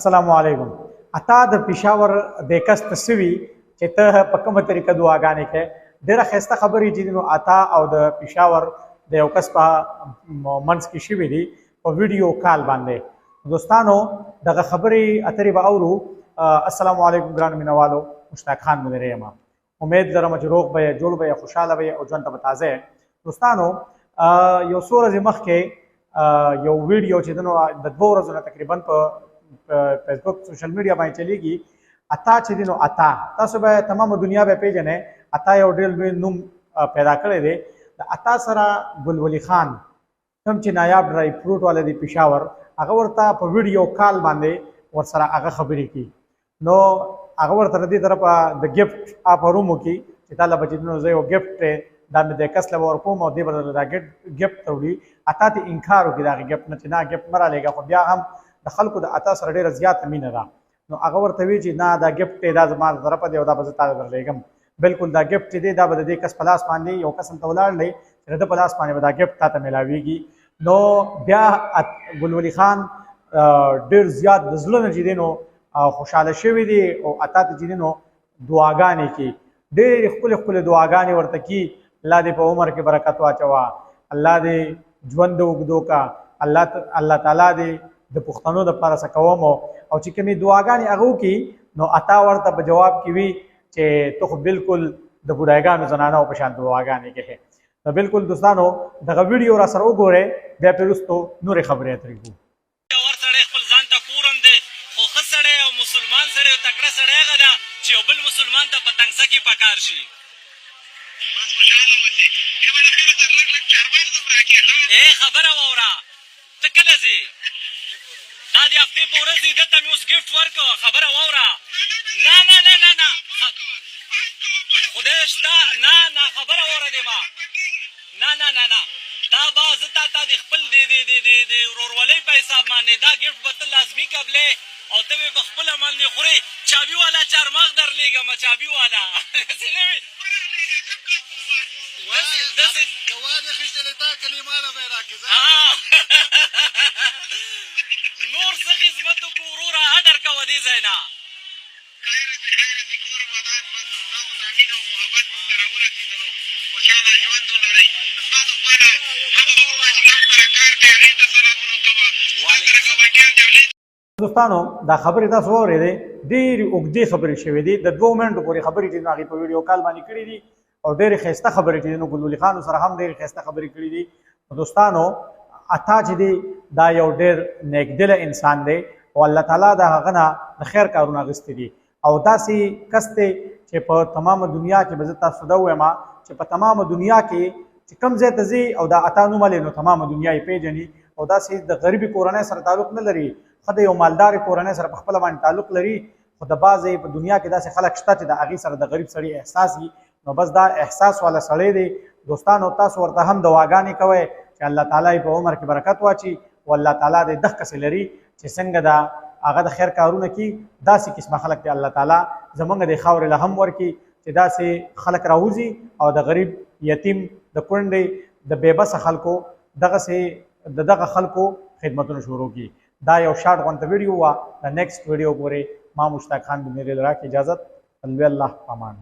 السلام علیکم. اتا د پېښور د کست سوي چې ته په کومه طریقه دعاګانې کوې ډېره ښایسته خبرې چې دي نو اتا او د پېښور د یو کس په منځ کې شوي دي په ویډیو کال باندې. دوستانو دغه خبرې اترې به اورو. السلام علیکم ګرانو مینوالو، مشتاق خان مې یم. امید لرم چې روغ به یې، جوړ به یې، خوشحاله به یې او ژوند ته به تازه یې. دوستانو یو څو ورځې مخکې یو ویډیو چې دی نو د 2 ورځو نه تقریبا په فیسبوک سوشل میډیا باندې چلیږي. اتا چې دی نو اتا تاسو به تمامه دنیا به پیژنئ. اتا یو ډېر لوی نوم پیدا کړی دی. د اتا سره ګلولي خان کوم چې نایاب ډرای فروټ والا دی پېښور، هغه ورته په ویډیو کال باندې ورسره هغه خبرې کوي. نو هغه ورته د دې طرفه د ګفټ آفر وکړي چې تا له به چې دی نو زه یو ګفټ دا مې د کس له به ورکوم او دې به دا ګفټ ته وړي. اتا ته انکار وکړي د هغې ګفټ نه چې نه ګفټ مه رالېږه، خو بیا هم د خلکو د اتا سره ډېره زیاته مینه ده. نو هغه ورته وایي چې نه دا ګفټ دی، دا زما د طرفه دی او دا به زه تا ته درلېږم. بلکل دا ګفټ چې دی دا به د دې کس په لاس باندې یو کس هلته ولاړ دی چې د ده په لاس باندې به دا ګفټ تا ته میلاویږي. نو بیا ګلولي خان ډېر زیات د زړه نه چې دی نو خوشحاله شوي دي او اتا ته چې دی نو دعاګانې کوي. ډېرې ښکلې ښکلې دعاګانې ورته کوي. الله دې په عمر کې برکت واچوه، الله دې ژوند اوږدو کا، الله تعالی دې د پښتنو دپاره څه کوم او چې کومې دعاګانې هغه وکړي نو اتا ورته په جواب کې وي چې ته خو بلکل د بوډاګانو زنانو په شان دعاګانې کوې. نو بلکل دوستانو دغه ویډیو را سره وګورئ، بیا پرې وروستو نورې خبرې اترې کوو. ور سړی خپل ځان ته پورم دی، خو ښه سړی او مسلمان سړی او تکړه سړی هغه ده چې یو بل مسلمان ته په تنګسه کې پکار شي. خبره واوره، ته کله ځې؟ دا د هفتې په ورځ دی، ده ته مې اوس ګفټ ورکړه. خبره واوره. نه نه نه نه نه خدای شته. نه نه خبره واوره دی ما. نه نه نه نه دا به زه تا ته د خپل د ورورولۍ په حساب باندې دا ګفټ به ته لازمي قبلې او ته به په خپله باندې خورې. چابي والا چارمغ درلېږم، چابي والا نور څه خدمت وکړو وروره، هډر کوه دې ځای نه. دوستانو دا خبرې تاسو واورېدې، ډېرې اوږدې خبرې شوې دي، د 2 منټو پورې خبرې چې هغې په ویډیو کال باندې کړي دي او ډېرې ښایسته خبرې چې نو ګلولي خان سره هم ډېرې ښایسته خبرې کړي دي. دوستانو اتا چې دی دا یو ډېر نیکدله انسان دی او الله تعالی د هغه نه د خیر کارونه اخیستي دي او داسې کس دی چې په تمامه دنیا کې به زه تاسو ته ووایم چې په تمامه دنیا کې چې کوم ځای ته ځي او دا اتا نوم لري نو تمامه دنیا یې پیژني او داسې د غریبي کورنۍ سره تعلق نه لري، ښه د یو مالدارې کورنۍ سره په خپله باندې تعلق لري. خو د بعضې په دنیا کې داسې خلک شته چې د هغې سره د غریب سړي احساس وي. نو بس دا احساس والا سړی دی. دوستانو تاسو ورته هم دعاګانې کوئ چې الله تعالی یې په عمر کې برکت واچي او الله تعالی دې دغه کسې لري چې څنګه دا هغه د خیر کارونه کوي. داسې قسمه خلک دی الله تعالی زموږ د خاورې له هم ورکړي چې داسې خلک راوځي او د غریب، یتیم، د کونډې، د بېبسه خلکو دغه خلکو خدمتونه شروع کړي. دا یو شارټ غونته ویډیو وه. د نیکسټ ویډیو پورې ما مشتاق خان بن راکړي اجازت. الله پامان.